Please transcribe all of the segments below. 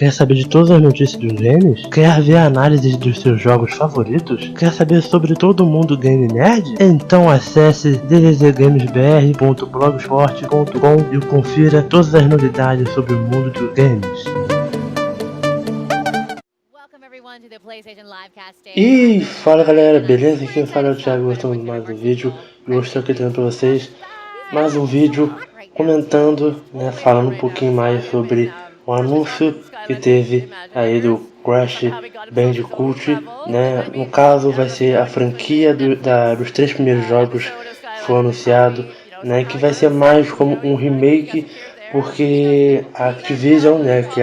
Quer saber de todas as notícias dos games? Quer ver análises dos seus jogos favoritos? Quer saber sobre todo mundo game nerd? Então acesse dzgamesbr.blogspot.com e confira todas as novidades sobre o mundo dos games. E fala galera, beleza? Aqui quem fala é o Thiago, gostando de mais um vídeo. E hoje estou aqui trazendo para vocês mais um vídeo comentando, falando um pouquinho mais sobre o anúncio que teve aí do Crash Bandicoot, No caso vai ser a franquia dos 3 primeiros jogos que foi anunciado, que vai ser mais como um remake, porque a Activision, que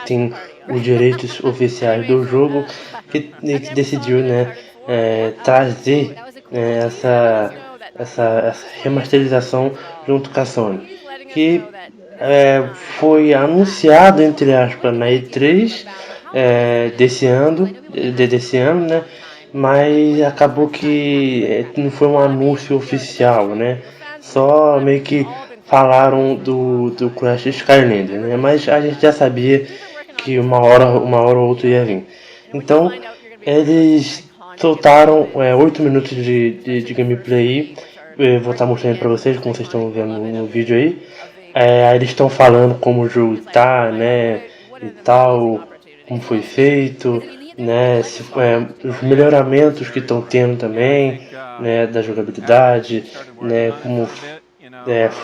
tem os direitos oficiais do jogo, que decidiu, trazer essa remasterização junto com a Sony, que foi anunciado, entre aspas, na E3 desse ano, mas acabou que não foi um anúncio oficial, só meio que falaram do Crash Skylander, mas a gente já sabia que uma hora ou outra ia vir. Então eles soltaram 8 minutos de gameplay. Eu vou estar mostrando para vocês, como vocês estão vendo no vídeo aí. Aí eles estão falando como o jogo tá, e tal, como foi feito, os melhoramentos que estão tendo também, da jogabilidade, como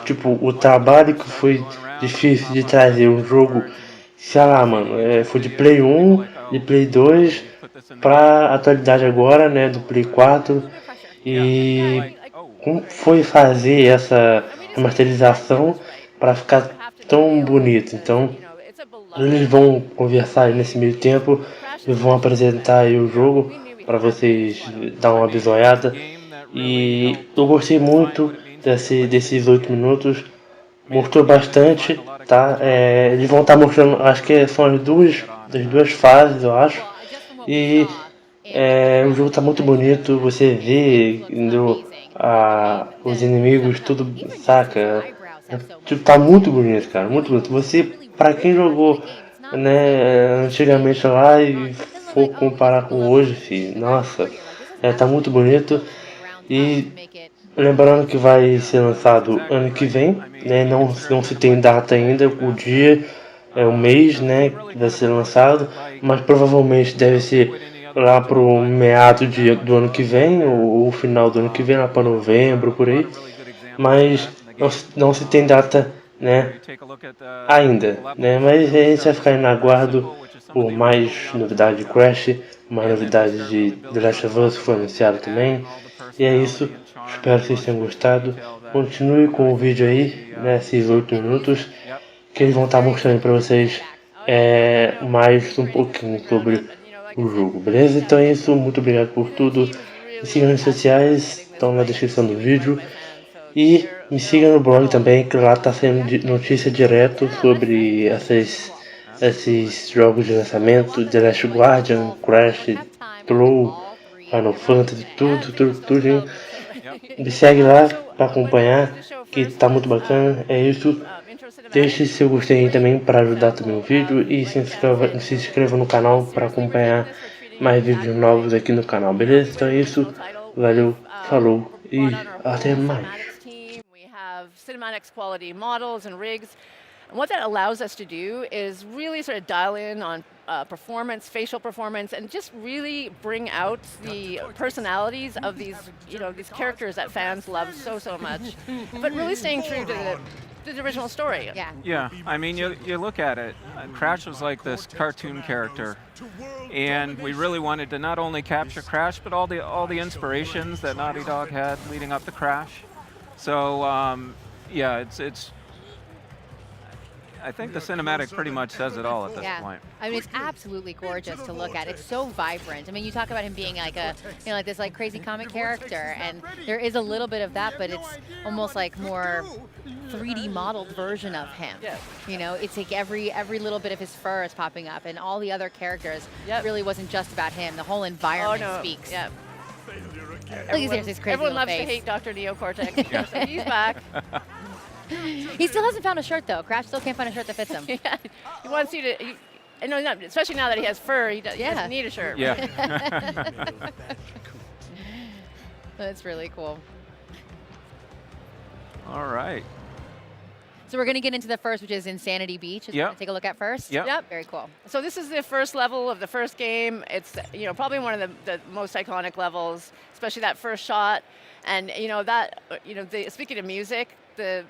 tipo, o trabalho que foi difícil de trazer um jogo, sei lá, mano, foi de Play 1, de Play 2 pra atualidade agora, do Play 4, e como foi fazer essa remasterização para ficar tão bonito. Então eles vão conversar nesse meio tempo e vão apresentar aí o jogo para vocês dar uma bisoiada. E eu gostei muito desses 8 minutos, mostrou bastante, tá? Eles vão estar mostrando, acho que são as duas fases, eu acho, e o jogo tá muito bonito, você vê os inimigos tudo, saca? Tipo, tá muito bonito, cara, muito bonito. Você, pra quem jogou, antigamente lá e for comparar com hoje, filho, nossa, tá muito bonito. E lembrando que vai ser lançado ano que vem, não se tem data ainda, o dia, o mês, que vai ser lançado, mas provavelmente deve ser lá pro meado do ano que vem, ou final do ano que vem, lá para novembro, por aí, mas não se tem data, ainda, mas a gente vai ficar na aguardo por mais novidade de Crash, mais novidades de The Last of Us que foi anunciado também. E é isso, espero que vocês tenham gostado. Continue com o vídeo aí, esses 8 minutos, que eles vão estar mostrando para vocês mais um pouquinho sobre o jogo, beleza? Então é isso, muito obrigado por tudo. Me siga nas redes sociais, estão na descrição do vídeo. E me siga no blog também, que lá está sendo notícia direto sobre esses jogos de lançamento, The Last Guardian, Crash, Troll, Final Fantasy, tudo. Me segue lá para acompanhar, que tá muito bacana. É isso. Deixe seu gostei aí também para ajudar também o vídeo e se inscreva no canal para acompanhar mais vídeos novos aqui no canal, beleza? Então é isso. Valeu, falou e até mais. Cinematics quality models and rigs, and what that allows us to do is really sort of dial in on performance, facial performance, and just really bring out the personalities of these characters that fans love so much, but really staying true to the original story. Yeah. I mean, you look at it, Crash was like this cartoon character, and we really wanted to not only capture Crash, but all the inspirations that Naughty Dog had leading up to Crash. So it's. I think the cinematic pretty much says it all at this point. I mean, it's absolutely gorgeous to look at. It's so vibrant. I mean, you talk about him being like like this crazy comic character, and there is a little bit of that, but it's almost like more 3D modeled version of him. It's like every little bit of his fur is popping up, and all the other characters really wasn't just about him. The whole environment speaks. Everyone loves to hate Dr. Neocortex. He's back. He still hasn't found a shirt though. Crash still can't find a shirt that fits him. He wants you to. and no, especially now that he has fur, he doesn't need a shirt. Yeah. That's really cool. All right. So we're going to get into the first, which is Insanity Beach. Yep. Take a look at first. Yep. Very cool. So this is the first level of the first game. It's probably one of the most iconic levels, especially that first shot. And speaking of music, the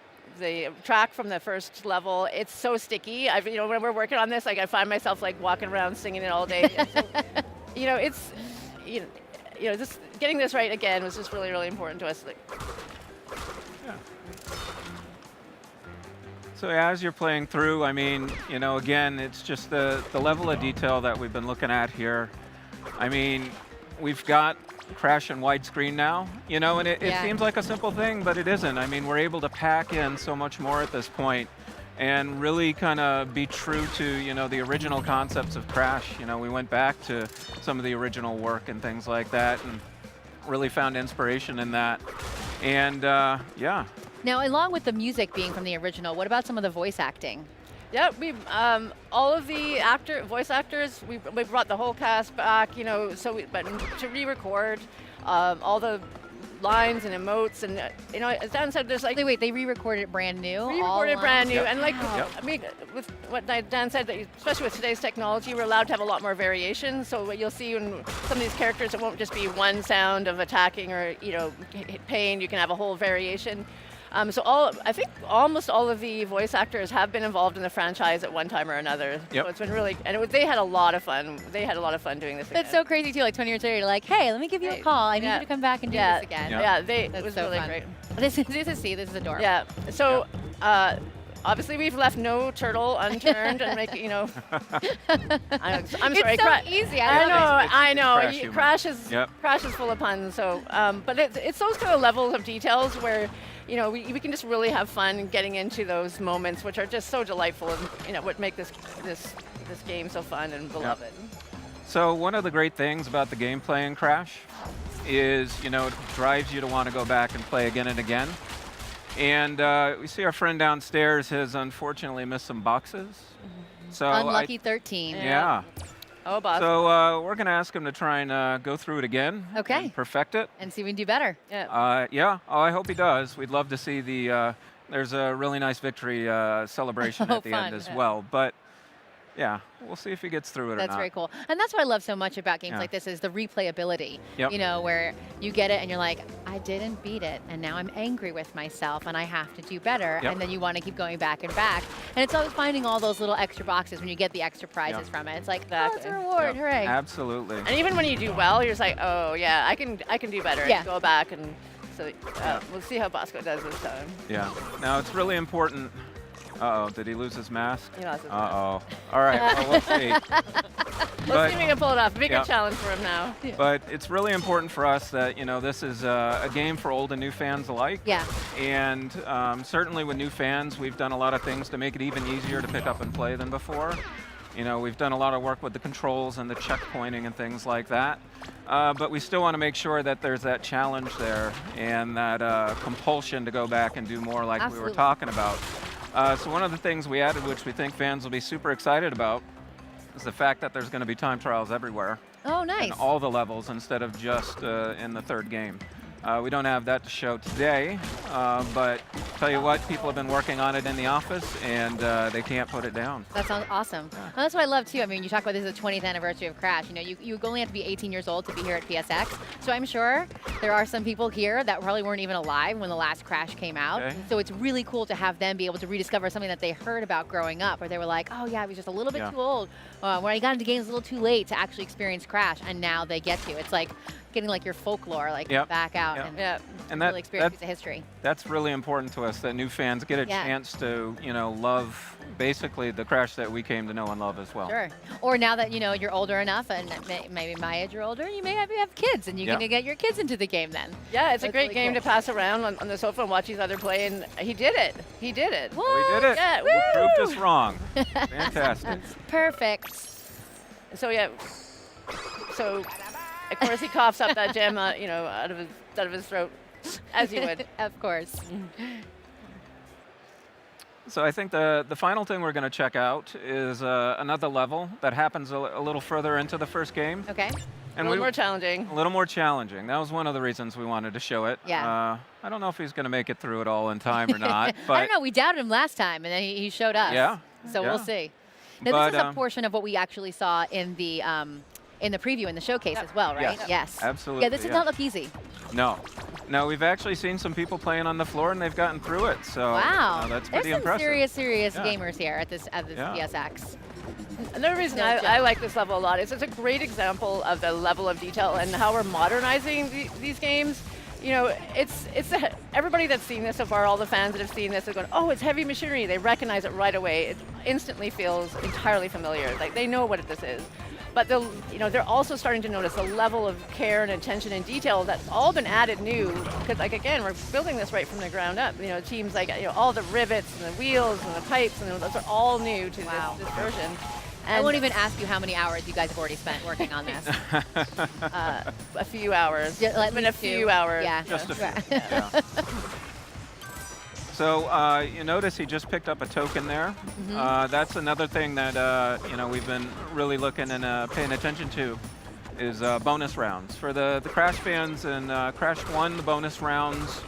track from the first level, it's so sticky. When we're working on this, like I find myself like walking around singing it all day. It's just getting this right again was just really, really important to us. Yeah. So as you're playing through, I mean, again, it's just the level of detail that we've been looking at here. I mean, we've got Crash in widescreen now, and it seems like a simple thing, but it isn't. I mean, we're able to pack in so much more at this point and really kind of be true to, the original concepts of Crash. We went back to some of the original work and things like that and really found inspiration in that. And yeah. Now, along with the music being from the original, what about some of the voice acting? Yeah, we all of the voice actors, we brought the whole cast back, but to re-record all the lines and emotes, and as Dan said, there's like wait, they re-recorded it brand new. And like I mean, with what Dan said, that especially with today's technology, we're allowed to have a lot more variation. So what you'll see in some of these characters, it won't just be one sound of attacking or pain. You can have a whole variation. So I think almost all of the voice actors have been involved in the franchise at one time or another. Yep. So it's been really, and they had a lot of fun. They had a lot of fun doing this again. That's so crazy too, like 20 years later, you're like, hey, let me give you a call. I need you to come back and do this again. Yeah, it was so really fun. great. This is adorable. Yeah, so obviously we've left no turtle unturned and make, I'm sorry. It's so easy. I know. Crash humor. Crash is full of puns. So, but it's those kind of levels of details where, we can just really have fun getting into those moments, which are just so delightful, and what make this game so fun and beloved. So one of the great things about the gameplay in Crash is, it drives you to want to go back and play again and again. And we see our friend downstairs has unfortunately missed some boxes. So Unlucky 13. Yeah. Oh, boss. So we're going to ask him to try and go through it again. Okay. And perfect it. And see if we can do better. Yeah. Yeah. Oh, I hope he does. We'd love to see there's a really nice victory celebration at the end as well. But yeah, we'll see if he gets through it or not. That's very cool. And that's what I love so much about games like this is the replayability. Yep. Where you get it and you're like, I didn't beat it, and now I'm angry with myself, and I have to do better. Yep. And then you want to keep going back and back. And it's always finding all those little extra boxes when you get the extra prizes from it. It's like, oh, it's a reward, hooray. Absolutely. And even when you do well, you're just like, oh yeah, I can do better. Yeah. And go back and so we'll see how Bosco does this time. Yeah. Now it's really important. Uh-oh, did he lose his mask? He lost his mask. Uh-oh. All right, well, we'll see. Let's see if we can pull it off. Big challenge for him now. But it's really important for us that, this is a game for old and new fans alike. Yeah. And certainly with new fans, we've done a lot of things to make it even easier to pick up and play than before. We've done a lot of work with the controls and the checkpointing and things like that. But we still want to make sure that there's that challenge there and that compulsion to go back and do more like we were talking about. So one of the things we added, which we think fans will be super excited about, is the fact that there's going to be time trials everywhere. Oh, nice. In all the levels instead of just in the third game. We don't have that to show today, but tell you what, people have been working on it in the office, and they can't put it down. That sounds awesome. Well, that's what I love, too. I mean, you talk about this is the 20th anniversary of Crash. You only have to be 18 years old to be here at PSX. So I'm sure there are some people here that probably weren't even alive when the last Crash came out. Okay. So it's really cool to have them be able to rediscover something that they heard about growing up, where they were like, oh, yeah, I was just a little bit too old. When I got into games a little too late to actually experience Crash, and now they get to. It's like getting like your folklore back out and really experience the history. That's really important to us, that new fans get a chance to love basically the Crash that we came to know and love as well. Sure. Or now that you're older enough, and maybe my age or older, you may have kids, and you're going to get your kids into the game then. Yeah, it's a great game to pass around on the sofa and watch each other play, and he did it. He did it. What? We did it. Yeah, we proved us wrong. Fantastic. Perfect. So so of course he coughs up that gem, out of his throat, as you would. Of course. So I think the final thing we're going to check out is another level that happens a little further into the first game. Okay. And a little more challenging. A little more challenging. That was one of the reasons we wanted to show it. Yeah. I don't know if he's going to make it through it all in time or not. But I don't know. We doubted him last time, and then he showed us. Yeah. So yeah. we'll see. Now, But, this is a portion of what we actually saw in the preview, in the showcase as well, right? Yes. Yes. Absolutely. Yeah, this does not look easy. No. No, we've actually seen some people playing on the floor, and they've gotten through it. So Wow. that's There's pretty some impressive. serious Yeah. gamers here at this Yeah. PSX. Another reason No joke. I like this level a lot is it's a great example of the level of detail and how we're modernizing these games. You know, everybody that's seen this so far, all the fans that have seen this are going, oh, it's heavy machinery. They recognize it right away. It instantly feels entirely familiar. Like they know what this is. But they're also starting to notice the level of care and attention and detail that's all been added new. Because, like, again, we're building this right from the ground up. You know, teams like all the rivets and the wheels and the pipes, and those are all new to this version. And I won't even ask you how many hours you guys have already spent working on this. a few hours. Yeah, I mean, a few hours. Yeah. Just a few. Yeah. So you notice he just picked up a token there. That's another thing that we've been really looking and paying attention to is bonus rounds. For the Crash fans and Crash 1, the bonus rounds,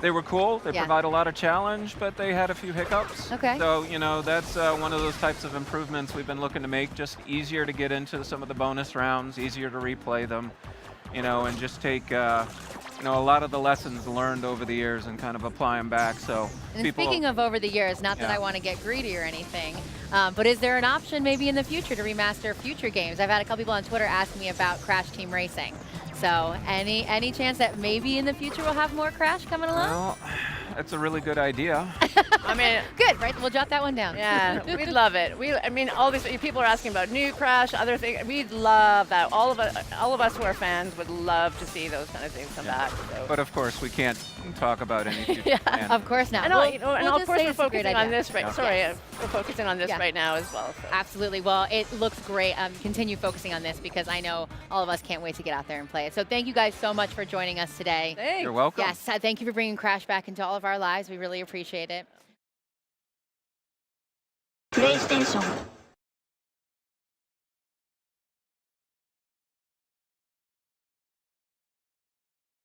they were cool. They provide a lot of challenge, but they had a few hiccups. Okay. So that's one of those types of improvements we've been looking to make, just easier to get into some of the bonus rounds, easier to replay them, and just take a lot of the lessons learned over the years and kind of apply them back. So And speaking of over the years, not that I want to get greedy or anything, but is there an option maybe in the future to remaster future games? I've had a couple people on Twitter ask me about Crash Team Racing. So any chance that maybe in the future we'll have more Crash coming along? Well, that's a really good idea. I mean, good, right? We'll jot that one down. yeah, we'd love it. I mean, all these people are asking about new Crash, other things. We'd love that. All of us who are fans would love to see those kind of things come back. So. But of course, we can't talk about any future plans. Of course not. And, We'll of just course say we're it's a great focusing on idea. this right. Yeah. Sorry, Yes. we're focusing on this Yeah. right now as well. So. Absolutely. Well, it looks great. Continue focusing on this because I know all of us can't wait to get out there and play it. So thank you guys so much for joining us today. Thanks. You're welcome. Yes, thank you for bringing Crash back into all of our lives. We really appreciate it. プレイステーション